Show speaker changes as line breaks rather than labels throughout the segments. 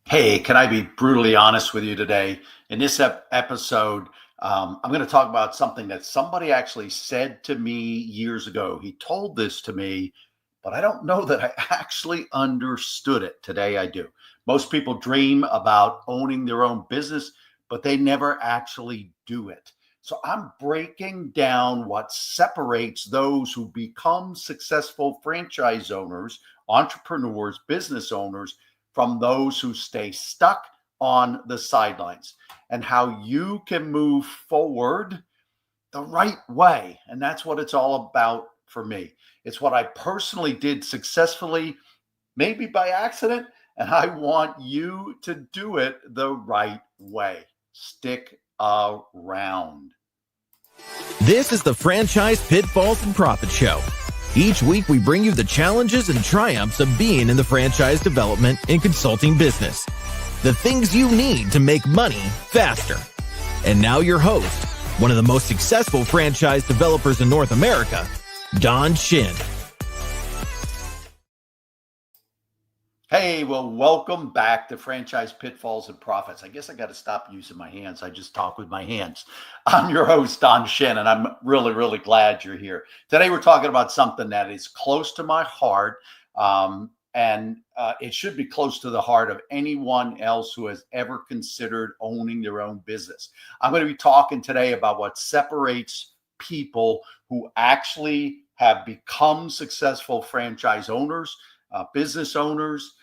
Hey, can I be brutally honest with you today? In this episode, I'm going to talk about something that somebody actually said to me years ago. He told this to me, but I don't know that I actually understood it. Today I do. Most people dream about owning their own business, but they never actually do it. So I'm breaking down what separates those who become successful franchise owners, entrepreneurs, business owners from those who stay stuck on the sidelines, and how you can move forward the right way. And that's what it's all about for me. It's what I personally did successfully, maybe by accident, and I want you to do it the right way. Stick around.
This is the Franchise Pitfalls and Profits Show. Each week, we bring you the challenges and triumphs of being in the franchise development and consulting business. The things you need to make money faster. And now your host, one of the most successful franchise developers in North America, Don Shin.
Hey, well, welcome back to Franchise Pitfalls and Profits. I guess I got to stop using my hands. I just talk with my hands. I'm your host, Don Shin, and I'm really glad you're here. Today, we're talking about something that is close to my heart, and it should be close to the heart of anyone else who has ever considered owning their own business. I'm going to be talking today about what separates people who actually have become successful franchise owners, business owners,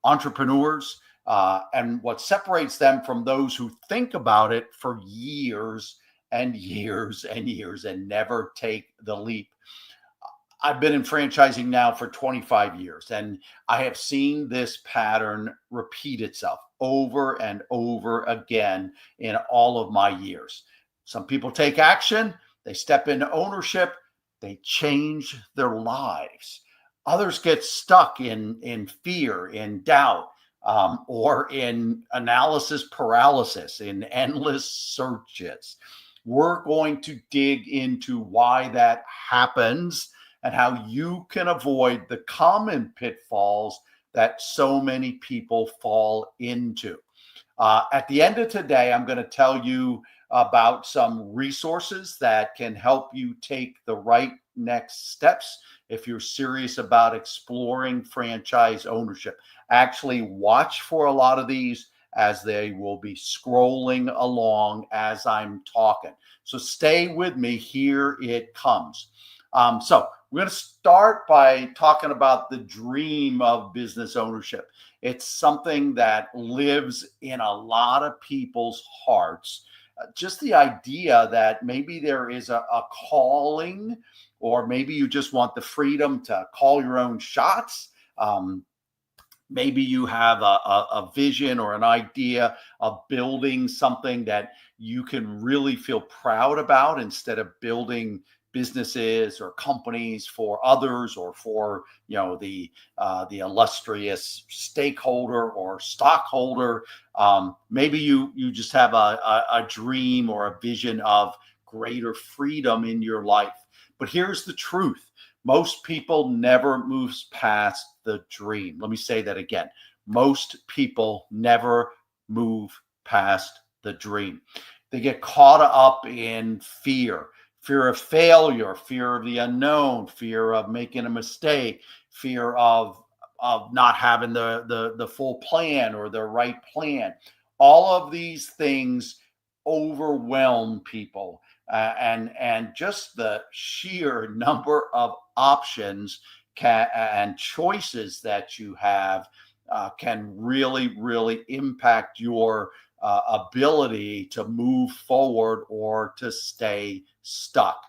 entrepreneurs, and what separates them from those who think about it for years and years and years and never take the leap. I've been in franchising now for 25 years, and I have seen this pattern repeat itself over and over again in all of my years. Some people take action, they step into ownership, they change their lives. Others get stuck in fear, in doubt, or in analysis paralysis, in endless searches. We're going to dig into why that happens and how you can avoid the common pitfalls that so many people fall into. At the end of today, I'm going to tell you about some resources that can help you take the right next steps if you're serious about exploring franchise ownership. Actually, watch for a lot of these as they will be scrolling along as I'm talking. So stay with me. Here it comes. So we're going to start by talking about the dream of business ownership. It's something that lives in a lot of people's hearts. Just the idea that maybe there is a calling, or maybe you just want the freedom to call your own shots. Maybe you have a vision or an idea of building something that you can really feel proud about instead of building businesses or companies for others, or for the illustrious stakeholder or stockholder. Maybe you just have a dream or a vision of greater freedom in your life. But here's the truth. Most people never moves past the dream. Let me say that again. Most people never move past the dream. They get caught up in fear of failure, fear of the unknown, fear of making a mistake, fear of not having the full plan or the right plan. All of these things overwhelm people. And just the sheer number of options and choices that you have can really impact your ability to move forward or to stay stuck.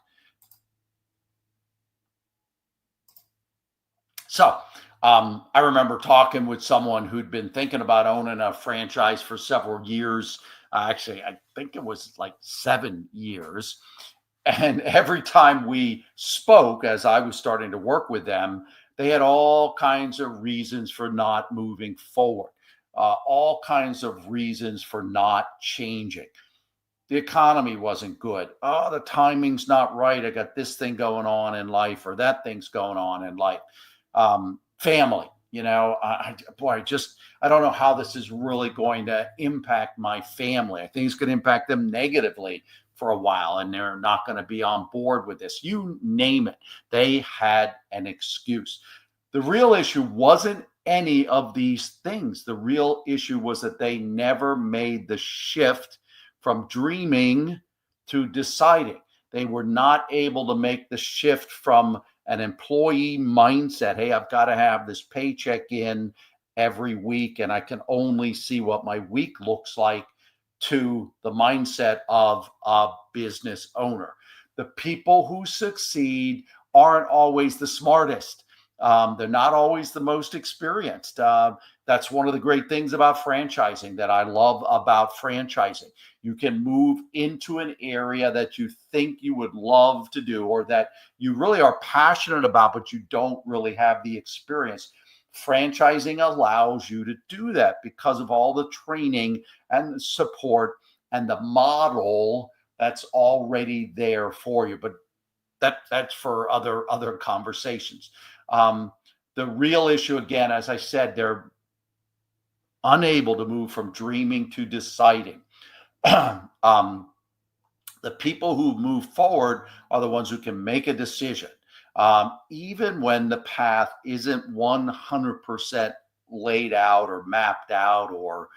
So I remember talking with someone who'd been thinking about owning a franchise for several years. Actually, I think it was like 7 years. And every time we spoke, as I was starting to work with them, they had all kinds of reasons for not moving forward, all kinds of reasons for not changing. The economy wasn't good. Oh, the timing's not right. I got this thing going on in life, or that thing's going on in life. Family. I don't know how this is really going to impact my family. I think it's going to impact them negatively for a while, and they're not going to be on board with this. You name it. They had an excuse. The real issue wasn't any of these things. The real issue was that they never made the shift from dreaming to deciding. They were not able to make the shift from an employee mindset. Hey, I've got to have this paycheck in every week, and I can only see what my week looks like, to the mindset of a business owner. The people who succeed aren't always the smartest. They're not always the most experienced. That's one of the great things about franchising that I love about franchising. You can move into an area that you think you would love to do, or that you really are passionate about, but you don't really have the experience. Franchising allows you to do that because of all the training and the support and the model that's already there for you. But that's for other conversations. The real issue, again, as I said, they're unable to move from dreaming to deciding. The people who move forward are the ones who can make a decision, even when the path isn't 100% laid out or mapped out or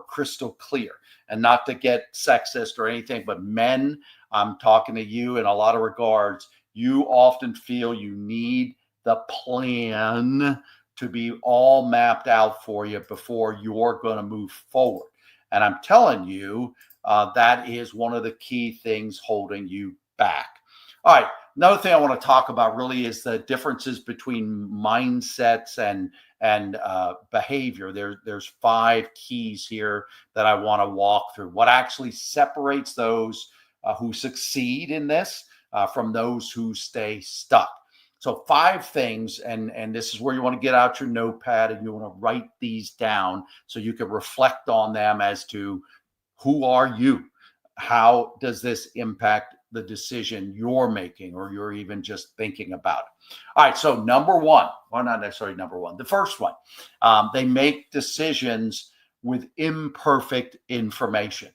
crystal clear. And not to get sexist or anything, but men, I'm talking to you in a lot of regards. You often feel you need the plan to be all mapped out for you before you're going to move forward. And I'm telling you, that is one of the key things holding you back. All right. Another thing I want to talk about really is the differences between mindsets and behavior. There's 5 keys here that I want to walk through. What actually separates those who succeed in this from those who stay stuck. So 5 things, and this is where you want to get out your notepad and you want to write these down so you can reflect on them as to who are you? How does this impact the decision you're making, or you're even just thinking about it? All right, so number 1, well, not necessarily number 1, the first one, they make decisions with imperfect information.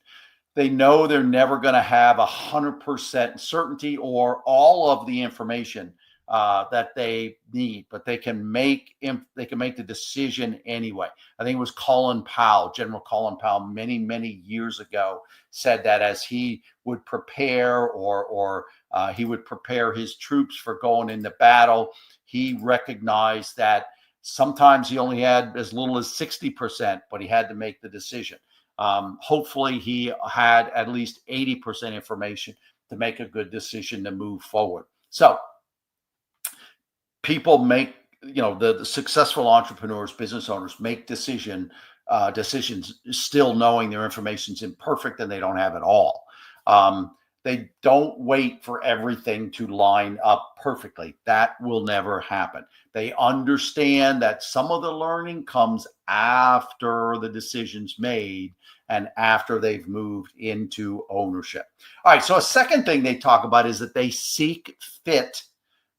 They know they're never going to have 100% certainty or all of the information that they need, but they can make the decision anyway. I think it was General Colin Powell, many years ago, said that as he would prepare or he would prepare his troops for going into battle, he recognized that sometimes he only had as little as 60%, but he had to make the decision. Hopefully he had at least 80% information to make a good decision to move forward. So people make, the successful entrepreneurs, business owners make decisions still knowing their information's imperfect and they don't have it all. They don't wait for everything to line up perfectly. That will never happen. They understand that some of the learning comes after the decision's made and after they've moved into ownership. All right, so a second thing they talk about is that they seek fit,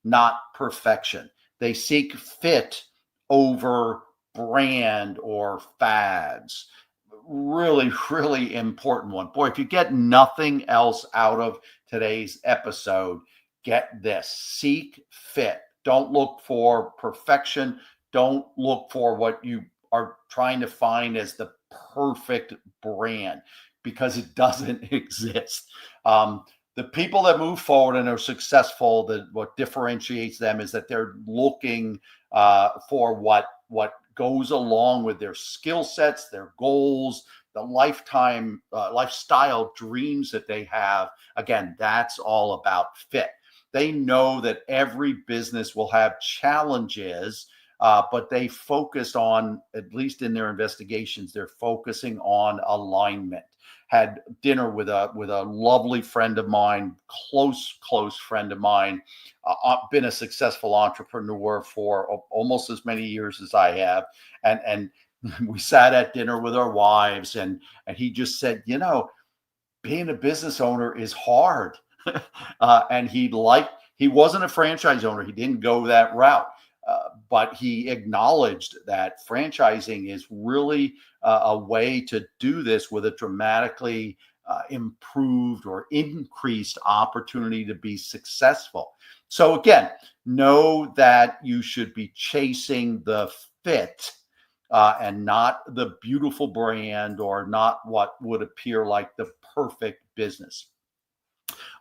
not perfection. They seek fit over brand or fads. Really, really important one. Boy, if you get nothing else out of today's episode, get this. Seek fit. Don't look for perfection. Don't look for what you are trying to find as the perfect brand, because it doesn't exist. The people that move forward and are successful, what differentiates them is that they're looking for what goes along with their skill sets, their goals, the lifestyle dreams that they have. Again, that's all about fit. They know that every business will have challenges, but they focus on, at least in their investigations, they're focusing on alignment. Had dinner with a lovely friend of mine, close friend of mine, been a successful entrepreneur for almost as many years as I have. And we sat at dinner with our wives, and he just said, being a business owner is hard. And he wasn't a franchise owner. He didn't go that route. but he acknowledged that franchising is really a way to do this with a dramatically improved or increased opportunity to be successful. So again, know that you should be chasing the fit and not the beautiful brand or not what would appear like the perfect business.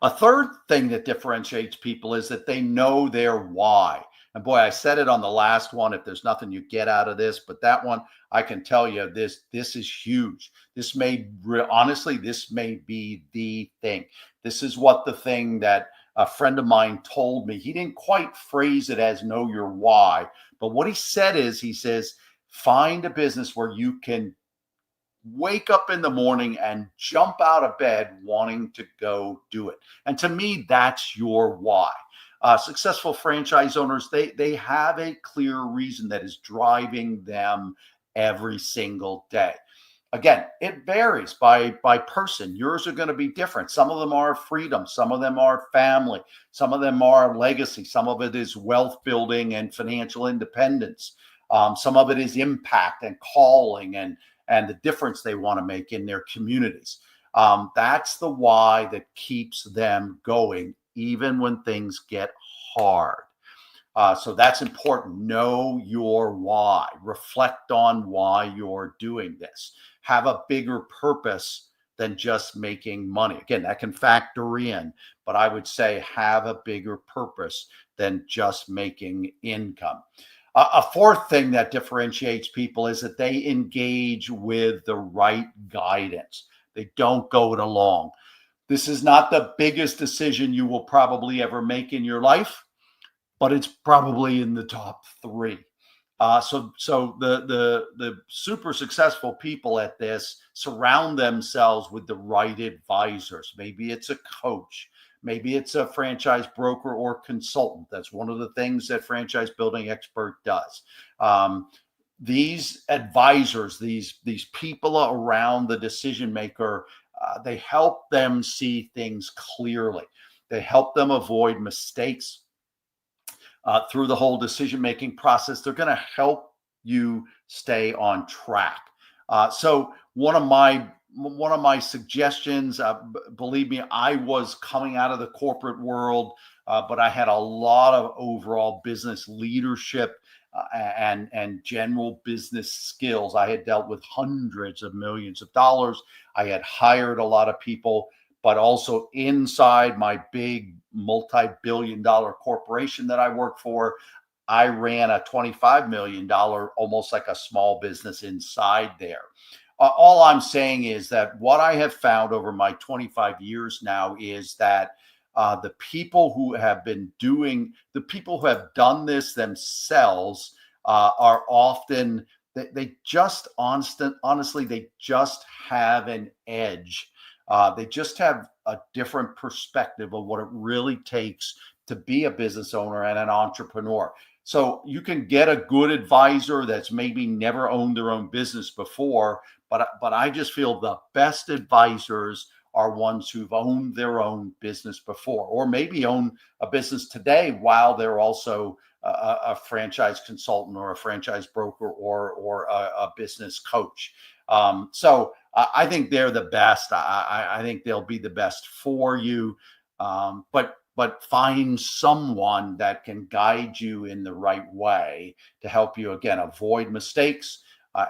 A third thing that differentiates people is that they know their why. And boy, I said it on the last one, if there's nothing you get out of this, but that one, I can tell you this is huge. This may honestly, this may be the thing. This is what the thing that a friend of mine told me. He didn't quite phrase it as know your why, but what he said is, he says, find a business where you can wake up in the morning and jump out of bed wanting to go do it. And to me, that's your why. Successful franchise owners, they have a clear reason that is driving them every single day. Again, it varies by person. Yours are going to be different. Some of them are freedom. Some of them are family. Some of them are legacy. Some of it is wealth building and financial independence. Some of it is impact and calling and the difference they want to make in their communities. That's the why that keeps them going, even when things get hard. So that's important. Know your why. Reflect on why you're doing this. Have a bigger purpose than just making money. Again, that can factor in, but I would say have a bigger purpose than just making income. A fourth thing that differentiates people is that they engage with the right guidance. They don't go it alone. This is not the biggest decision you will probably ever make in your life, but it's probably in the top three. So the super successful people at this surround themselves with the right advisors. Maybe it's a coach. Maybe it's a franchise broker or consultant. That's one of the things that Franchise Building Expert does. These advisors, these people around the decision maker, they help them see things clearly. They help them avoid mistakes through the whole decision-making process. They're going to help you stay on track. So one of my suggestions, believe me, I was coming out of the corporate world, but I had a lot of overall business leadership and general business skills. I had dealt with hundreds of millions of dollars. I had hired a lot of people, but also inside my big multi-billion-dollar corporation that I worked for, I ran a $25 million, almost like a small business inside there. All I'm saying is that what I have found over my 25 years now is that the people who have done this themselves are often, they just honestly, they just have an edge. They just have a different perspective of what it really takes to be a business owner and an entrepreneur. So you can get a good advisor that's maybe never owned their own business before, but I just feel the best advisors are ones who've owned their own business before, or maybe own a business today while they're also a franchise consultant or a franchise broker or a business coach. So I think they're the best. I think they'll be the best for you. But find someone that can guide you in the right way to help you, again, avoid mistakes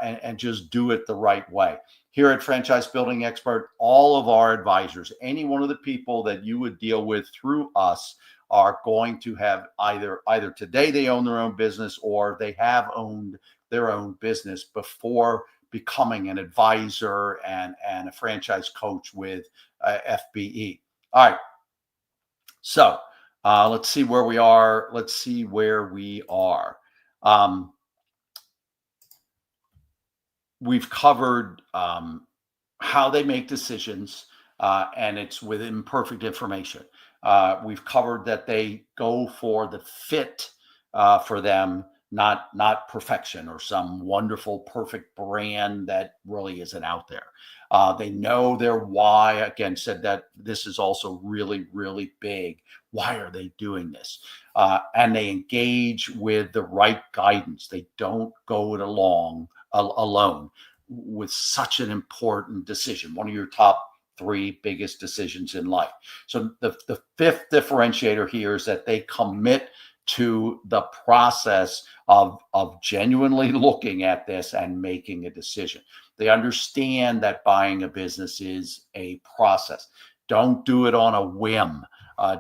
and just do it the right way. Here at Franchise Building Expert, all of our advisors, any one of the people that you would deal with through us, are going to have either today they own their own business or they have owned their own business before becoming an advisor and a franchise coach with FBE. All right. So let's see where we are. We've covered how they make decisions, and it's with imperfect information. We've covered that they go for the fit for them, not perfection or some wonderful, perfect brand that really isn't out there. They know their why. Again, said that this is also really, really big. Why are they doing this? And they engage with the right guidance. They don't go it alone with such an important decision, one of your top 3 biggest decisions in life. So the fifth differentiator here is that they commit to the process of genuinely looking at this and making a decision. They understand that buying a business is a process. Don't do it on a whim.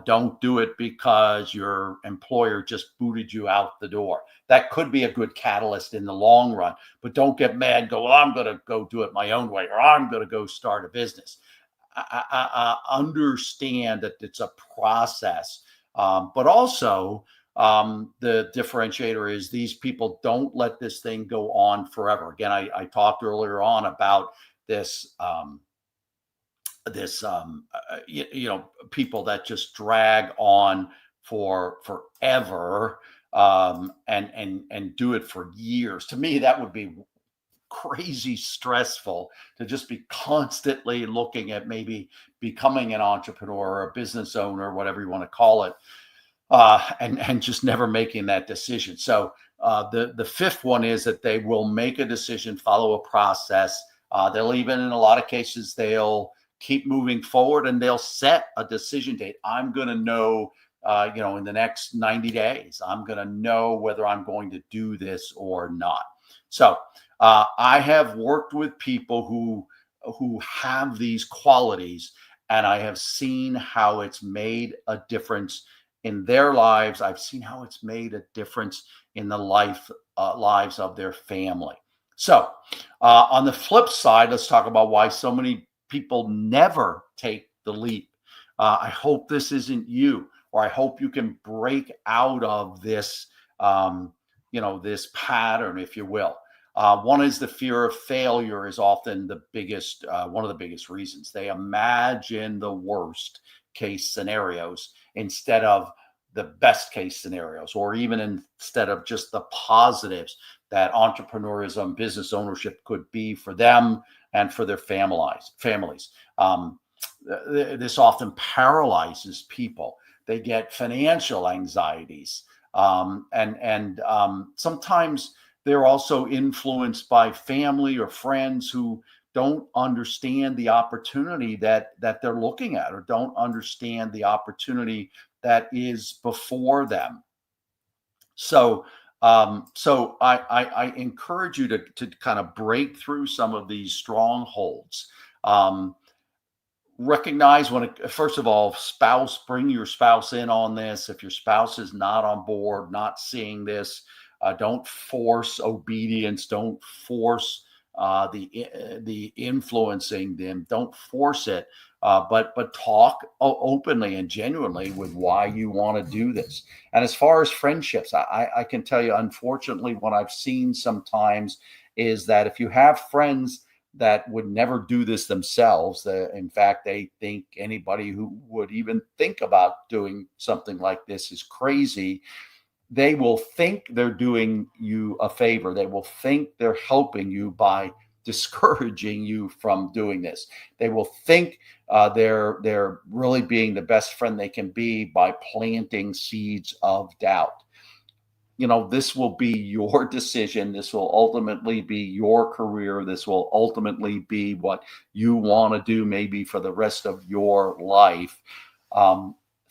Don't do it because your employer just booted you out the door. That could be a good catalyst in the long run, but don't get mad and go, well, I'm going to go do it my own way, or I'm going to go start a business. I understand that it's a process, but also the differentiator is these people don't let this thing go on forever. Again, I talked earlier on about this, people that just drag on for forever, and do it for years. To me, that would be crazy stressful to just be constantly looking at maybe becoming an entrepreneur or a business owner, whatever you want to call it, and just never making that decision. So the fifth one is that they will make a decision, follow a process. They'll even, in a lot of cases, they'll keep moving forward and they'll set a decision date. I'm going to know, in the next 90 days, I'm going to know whether I'm going to do this or not. So I have worked with people who have these qualities, and I have seen how it's made a difference in their lives. I've seen how it's made a difference in the lives of their family. So on the flip side, let's talk about why so many people never take the leap. I hope this isn't you, or I hope you can break out of this, this pattern, if you will. One is the fear of failure is often the biggest, one of the biggest reasons. They imagine the worst case scenarios instead of the best case scenarios, or even instead of just the positives that entrepreneurism, business ownership could be for them and for their families. This often paralyzes people. They get financial anxieties, and sometimes they're also influenced by family or friends who don't understand the opportunity that they're looking at, or don't understand the opportunity that is before them. So I encourage you to kind of break through some of these strongholds. Recognize first of all, bring your spouse in on this. If your spouse is not on board, not seeing this, don't force obedience. Don't force the influencing them. Don't force it, but talk openly and genuinely with why you want to do this. And as far as friendships, I can tell you, unfortunately, what I've seen sometimes is that if you have friends that would never do this themselves, in fact, they think anybody who would even think about doing something like this is crazy. They will think they're doing you a favor. They will think they're helping you by discouraging you from doing this. They will think they're really being the best friend they can be by planting seeds of doubt. This will be your decision. This will ultimately be your career. This will ultimately be what you want to do, maybe for the rest of your life.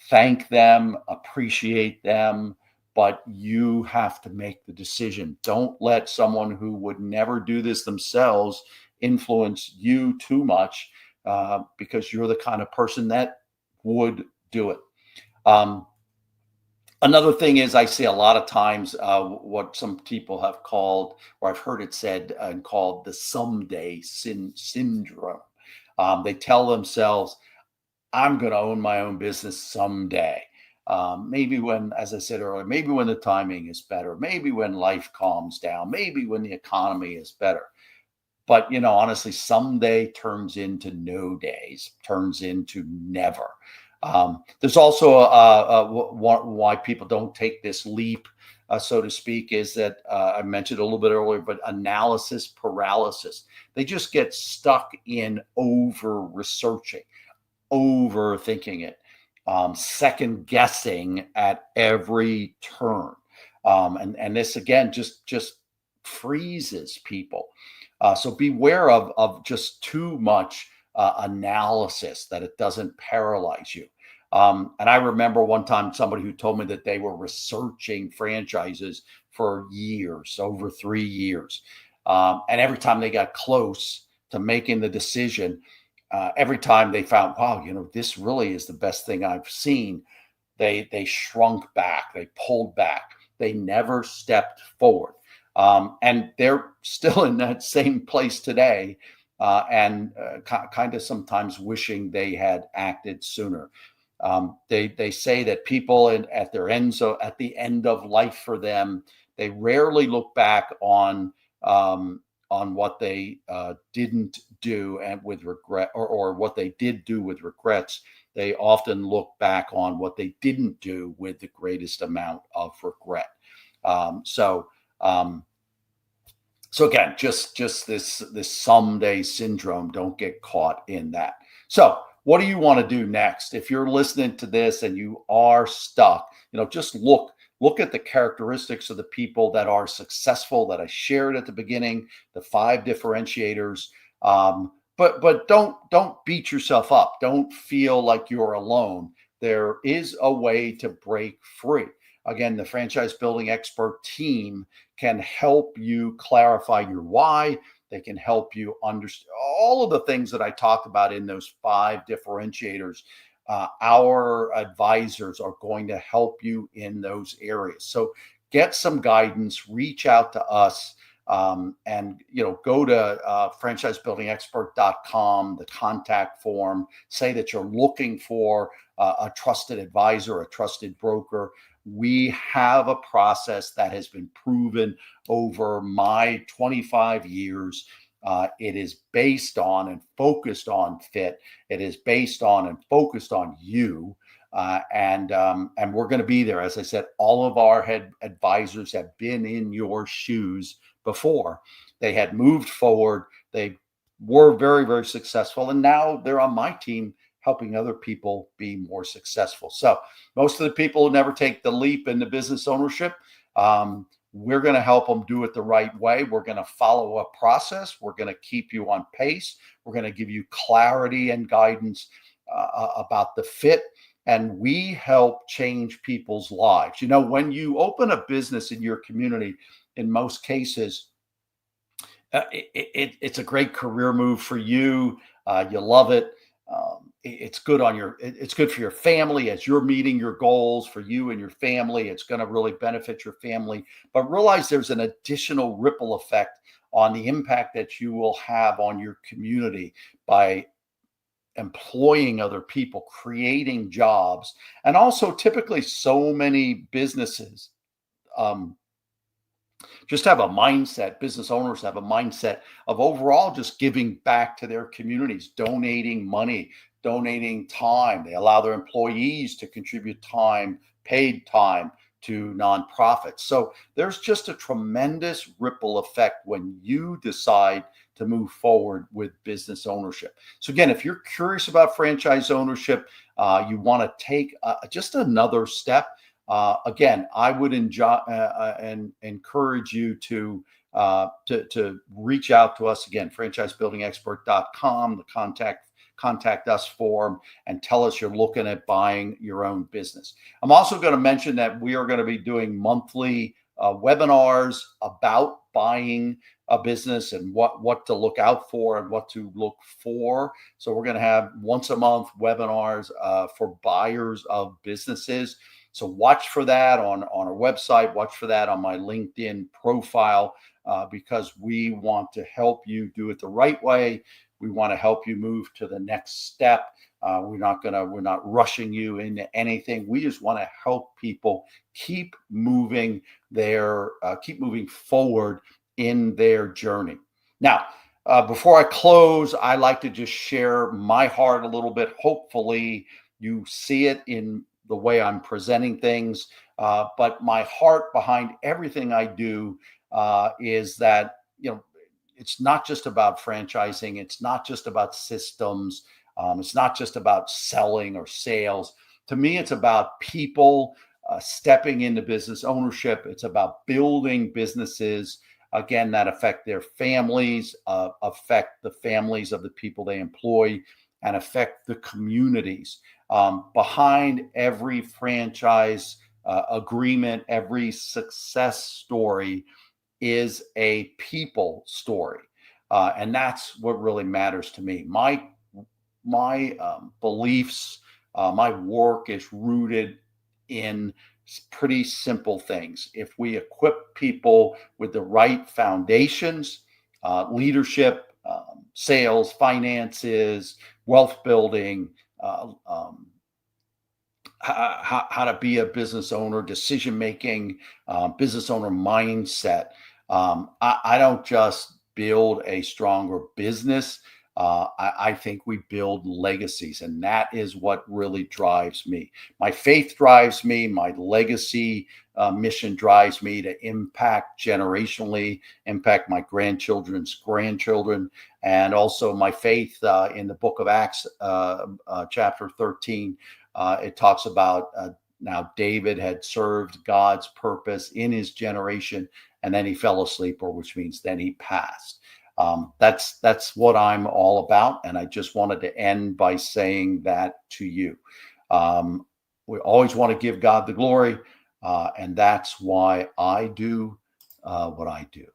Thank them, appreciate them, but you have to make the decision. Don't let someone who would never do this themselves influence you too much, because you're the kind of person that would do it. Another thing is, I see a lot of times what some people have called, or I've heard it said and called, the someday syndrome. They tell themselves, I'm going to own my own business someday. Maybe when, as I said earlier, maybe when the timing is better, maybe when life calms down, maybe when the economy is better. But, honestly, someday turns into no days, turns into never. There's also why people don't take this leap. so to speak, is that I mentioned a little bit earlier, but analysis paralysis. They just get stuck in over researching, overthinking it, second guessing at every turn. And this again just freezes people. So beware of just too much analysis, that it doesn't paralyze you. And I remember one time somebody who told me that they were researching franchises for years, over 3 years. And every time they got close to making the decision, every time they found, wow, this really is the best thing I've seen, they shrunk back, they pulled back, they never stepped forward. And they're still in that same place today, and kind of sometimes wishing they had acted sooner. They say that people at the end of life for them, they rarely look back on what they didn't do and with regret, or what they did do with regrets. They often look back on what they didn't do with the greatest amount of regret. So again, just this someday syndrome. Don't get caught in that. So what do you want to do next? If you're listening to this and you are stuck, just look at the characteristics of the people that are successful that I shared at the beginning, the 5 differentiators. But don't beat yourself up. Don't feel like you're alone. There is a way to break free. Again, the Franchise Building Expert team can help you clarify your why. They can help you understand all of the things that I talked about in those 5 differentiators. Our advisors are going to help you in those areas. So get some guidance, reach out to us, and go to franchisebuildingexpert.com, the contact form, say that you're looking for a trusted advisor, a trusted broker. We have a process that has been proven over my 25 years. It is based on and focused on fit. It is based on and focused on you. And we're going to be there. As I said, all of our head advisors have been in your shoes before. They had moved forward. They were very, very successful. And now they're on my team helping other people be more successful. So most of the people who never take the leap into business ownership, we're going to help them do it the right way. We're going to follow a process. We're going to keep you on pace. We're going to give you clarity and guidance about the fit. And we help change people's lives. When you open a business in your community, in most cases, it's a great career move for you. You love it. It's good it's good for your family as you're meeting your goals for you and your family. It's going to really benefit your family, but realize there's an additional ripple effect on the impact that you will have on your community by employing other people, creating jobs. And also typically so many businesses, just have a mindset, business owners have a mindset of overall just giving back to their communities, donating money, donating time. They allow their employees to contribute time, paid time, to nonprofits. So there's just a tremendous ripple effect when you decide to move forward with business ownership. So again, if you're curious about franchise ownership, you want to take just another step. Again, I would and encourage you to reach out to us. Again, franchisebuildingexpert.com, the contact us form, and tell us you're looking at buying your own business. I'm also going to mention that we are going to be doing monthly webinars about buying a business and what to look out for and what to look for. So we're going to have once a month webinars for buyers of businesses. So watch for that on our website, watch for that on my LinkedIn profile, because we want to help you do it the right way. We want to help you move to the next step. We're not rushing you into anything. We just want to help people keep moving forward in their journey. Now, before I close, I like to just share my heart a little bit. Hopefully you see it in the way I'm presenting things. But my heart behind everything I do is that, it's not just about franchising. It's not just about systems. It's not just about selling or sales. To me, it's about people stepping into business ownership. It's about building businesses, again, that affect their families, affect the families of the people they employ, and affect the communities. Behind every franchise agreement, every success story is a people story. And that's what really matters to me. My beliefs, my work is rooted in pretty simple things. If we equip people with the right foundations, leadership, sales, finances, wealth building, how to be a business owner, decision making, business owner mindset. I don't just build a stronger business. I think we build legacies, and that is what really drives me. My faith drives me. My legacy mission drives me to impact generationally, impact my grandchildren's grandchildren, and also my faith in the book of Acts, chapter 13. It talks about now David had served God's purpose in his generation, and then he fell asleep, or which means then he passed. That's what I'm all about, and I just wanted to end by saying that to you. We always want to give God the glory, and that's why I do what I do.